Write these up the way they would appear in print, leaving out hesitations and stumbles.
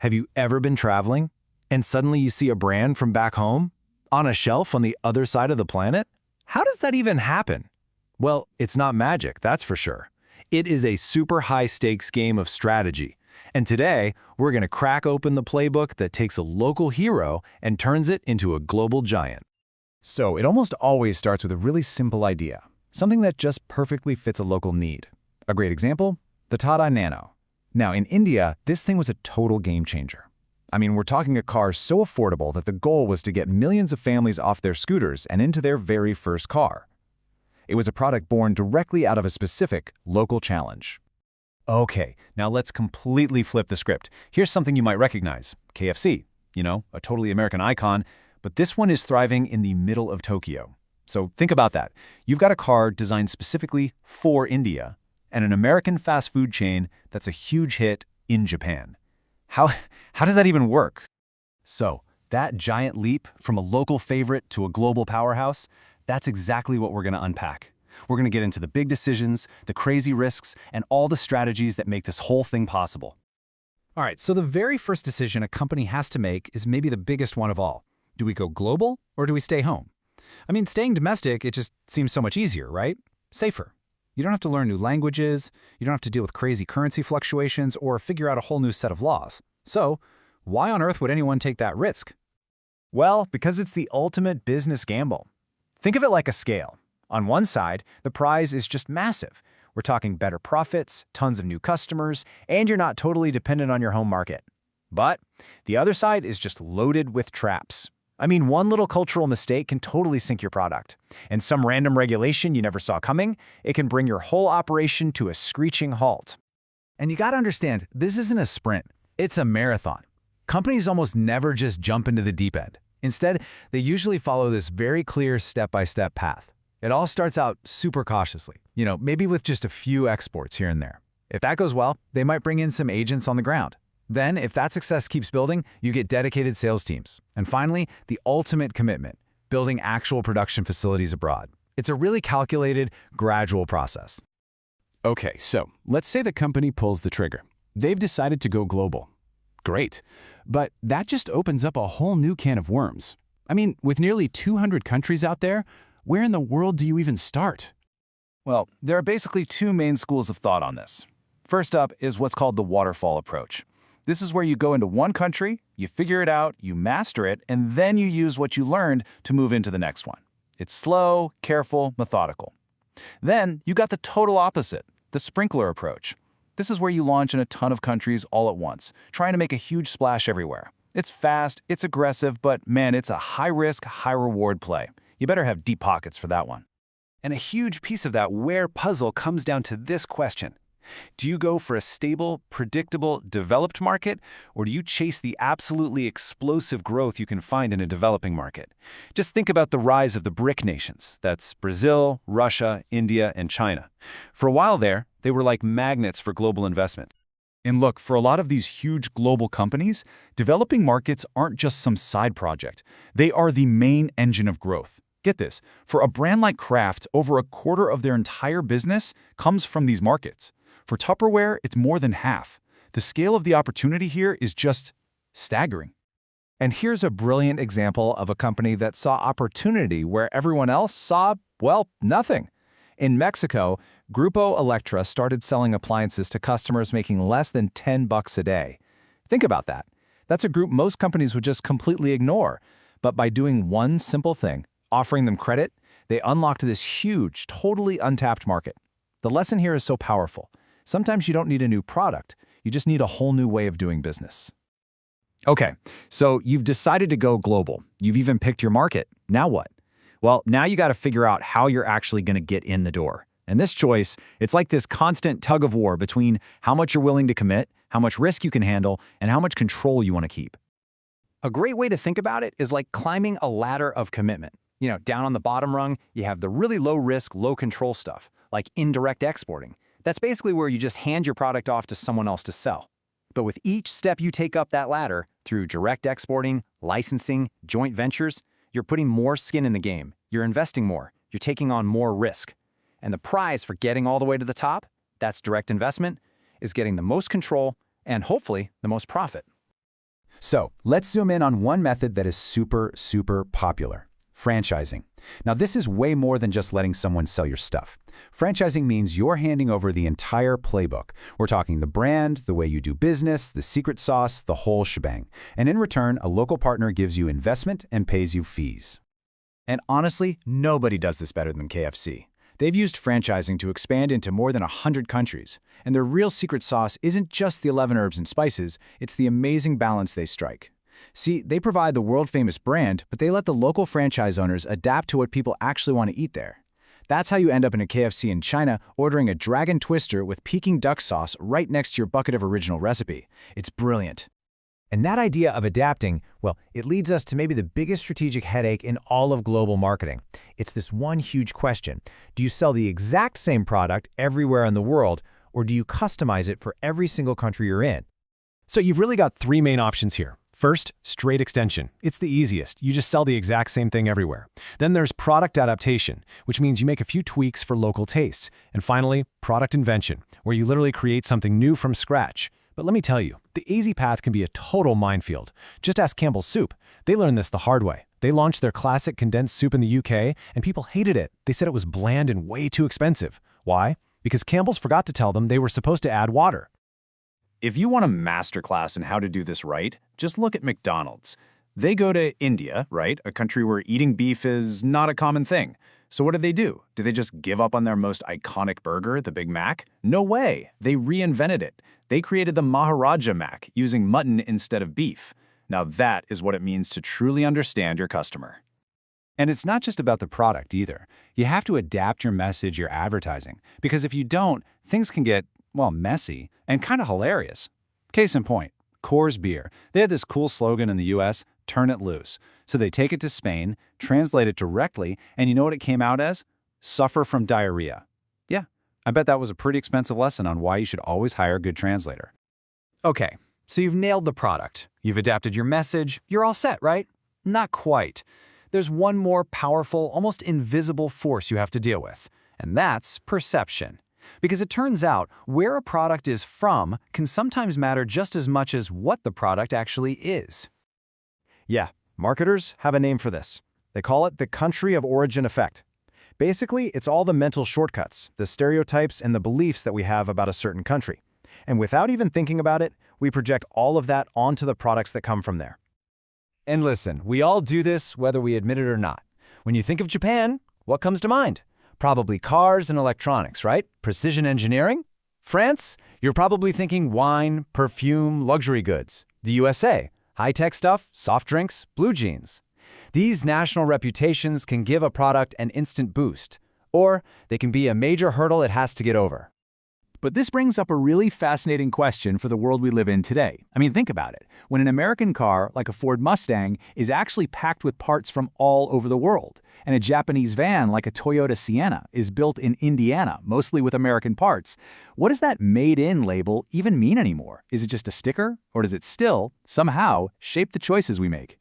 Have you ever been traveling and suddenly you see a brand from back home on a shelf on the other side of the planet? How does that even happen? Well, it's not magic, that's for sure. It is a super high-stakes game of strategy. And today, we're going to crack open the playbook that takes a local hero and turns it into a global giant. So it almost always starts with a really simple idea, something that just perfectly fits a local need. A great example? The Tata Nano. Now, in India, this thing was a total game changer. I mean, we're talking a car so affordable that the goal was to get millions of families off their scooters and into their very first car. It was a product born directly out of a specific local challenge. Okay, now let's completely flip the script. Here's something you might recognize. KFC, a totally American icon, but this one is thriving in the middle of Tokyo. So think about that. You've got a car designed specifically for India and an American fast food chain that's a huge hit in Japan. How does that even work? So, that giant leap from a local favorite to a global powerhouse, that's exactly what we're going to unpack. We're going to get into the big decisions, the crazy risks, and all the strategies that make this whole thing possible. All right, so the very first decision a company has to make is maybe the biggest one of all. Do we go global or do we stay home? I mean, staying domestic, it just seems so much easier, right? Safer. You don't have to learn new languages, you don't have to deal with crazy currency fluctuations or figure out a whole new set of laws. So, why on earth would anyone take that risk? Well, because it's the ultimate business gamble. Think of it like a scale. On one side, the prize is just massive. We're talking better profits, tons of new customers, and you're not totally dependent on your home market. But the other side is just loaded with traps. I mean, one little cultural mistake can totally sink your product. And some random regulation you never saw coming, it can bring your whole operation to a screeching halt. And you got to understand, this isn't a sprint. It's a marathon. Companies almost never just jump into the deep end. Instead, they usually follow this very clear step-by-step path. It all starts out super cautiously, maybe with just a few exports here and there. If that goes well, they might bring in some agents on the ground. Then, if that success keeps building, you get dedicated sales teams. And finally, the ultimate commitment, building actual production facilities abroad. It's a really calculated, gradual process. Okay, so let's say the company pulls the trigger. They've decided to go global. Great. But that just opens up a whole new can of worms. I mean, with nearly 200 countries out there, where in the world do you even start? Well, there are basically two main schools of thought on this. First up is what's called the waterfall approach. This is where you go into one country, you figure it out, you master it, and then you use what you learned to move into the next one. It's slow, careful, methodical. Then you got the total opposite, the sprinkler approach. This is where you launch in a ton of countries all at once, trying to make a huge splash everywhere. It's fast, it's aggressive, but man, it's a high-risk, high-reward play. You better have deep pockets for that one. And a huge piece of that where puzzle comes down to this question. Do you go for a stable, predictable, developed market, or do you chase the absolutely explosive growth you can find in a developing market? Just think about the rise of the BRIC nations. That's Brazil, Russia, India, and China. For a while there, they were like magnets for global investment. And look, for a lot of these huge global companies, developing markets aren't just some side project. They are the main engine of growth. Get this, for a brand like Kraft, over a quarter of their entire business comes from these markets. For Tupperware, it's more than half. The scale of the opportunity here is just staggering. And here's a brilliant example of a company that saw opportunity where everyone else saw, well, nothing. In Mexico, Grupo Electra started selling appliances to customers making less than $10 a day. Think about that. That's a group most companies would just completely ignore. But by doing one simple thing, offering them credit, they unlocked this huge, totally untapped market. The lesson here is so powerful. Sometimes you don't need a new product, you just need a whole new way of doing business. Okay, so you've decided to go global. You've even picked your market. Now what? Well, now you got to figure out how you're actually going to get in the door. And this choice, it's like this constant tug of war between how much you're willing to commit, how much risk you can handle, and how much control you want to keep. A great way to think about it is like climbing a ladder of commitment. Down on the bottom rung, you have the really low risk, low control stuff, like indirect exporting. That's basically where you just hand your product off to someone else to sell. But with each step you take up that ladder, through direct exporting, licensing, joint ventures, you're putting more skin in the game, you're investing more, you're taking on more risk. And the prize for getting all the way to the top, that's direct investment, is getting the most control and hopefully the most profit. So let's zoom in on one method that is super, super popular: franchising. Now, this is way more than just letting someone sell your stuff. Franchising means you're handing over the entire playbook. We're talking the brand, the way you do business, the secret sauce, the whole shebang. And in return, a local partner gives you investment and pays you fees. And honestly, nobody does this better than KFC. They've used franchising to expand into more than 100 countries. And their real secret sauce isn't just the 11 herbs and spices, it's the amazing balance they strike. See, they provide the world-famous brand, but they let the local franchise owners adapt to what people actually want to eat there. That's how you end up in a KFC in China ordering a dragon twister with Peking duck sauce right next to your bucket of original recipe. It's brilliant. And that idea of adapting, well, it leads us to maybe the biggest strategic headache in all of global marketing. It's this one huge question. Do you sell the exact same product everywhere in the world, or do you customize it for every single country you're in? So you've really got three main options here. First, straight extension. It's the easiest. You just sell the exact same thing everywhere. Then there's product adaptation, which means you make a few tweaks for local tastes. And finally, product invention, where you literally create something new from scratch. But let me tell you, the easy path can be a total minefield. Just ask Campbell's Soup. They learned this the hard way. They launched their classic condensed soup in the UK, and people hated it. They said it was bland and way too expensive. Why? Because Campbell's forgot to tell them they were supposed to add water. If you want a masterclass in how to do this right, just look at McDonald's. They go to India, right? A country where eating beef is not a common thing. So what do? Do they just give up on their most iconic burger, the Big Mac? No way. They reinvented it. They created the Maharaja Mac using mutton instead of beef. Now that is what it means to truly understand your customer. And it's not just about the product either. You have to adapt your message, your advertising, because if you don't, things can get, well, messy and kind of hilarious. Case in point, Coors Beer. They had this cool slogan in the US, "Turn it loose." So they take it to Spain, translate it directly, and you know what it came out as? Suffer from diarrhea. Yeah, I bet that was a pretty expensive lesson on why you should always hire a good translator. Okay, so you've nailed the product. You've adapted your message. You're all set, right? Not quite. There's one more powerful, almost invisible force you have to deal with, and that's perception. Because it turns out, where a product is from can sometimes matter just as much as what the product actually is. Yeah, marketers have a name for this. They call it the country of origin effect. Basically, it's all the mental shortcuts, the stereotypes, and the beliefs that we have about a certain country. And without even thinking about it, we project all of that onto the products that come from there. And listen, we all do this whether we admit it or not. When you think of Japan, what comes to mind? Probably cars and electronics, right? Precision engineering? France? You're probably thinking wine, perfume, luxury goods. The USA? High-tech stuff, soft drinks, blue jeans. These national reputations can give a product an instant boost, or they can be a major hurdle it has to get over. But this brings up a really fascinating question for the world we live in today. I mean, think about it. When an American car, like a Ford Mustang, is actually packed with parts from all over the world, and a Japanese van, like a Toyota Sienna, is built in Indiana, mostly with American parts, what does that "made in" label even mean anymore? Is it just a sticker, or does it still, somehow, shape the choices we make?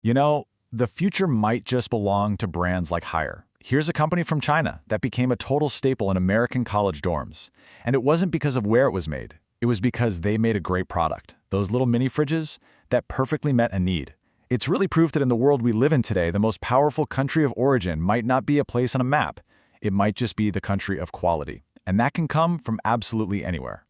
You know, the future might just belong to brands like Haier. Here's a company from China that became a total staple in American college dorms. And it wasn't because of where it was made. It was because they made a great product. Those little mini fridges that perfectly met a need. It's really proof that in the world we live in today, the most powerful country of origin might not be a place on a map. It might just be the country of quality. And that can come from absolutely anywhere.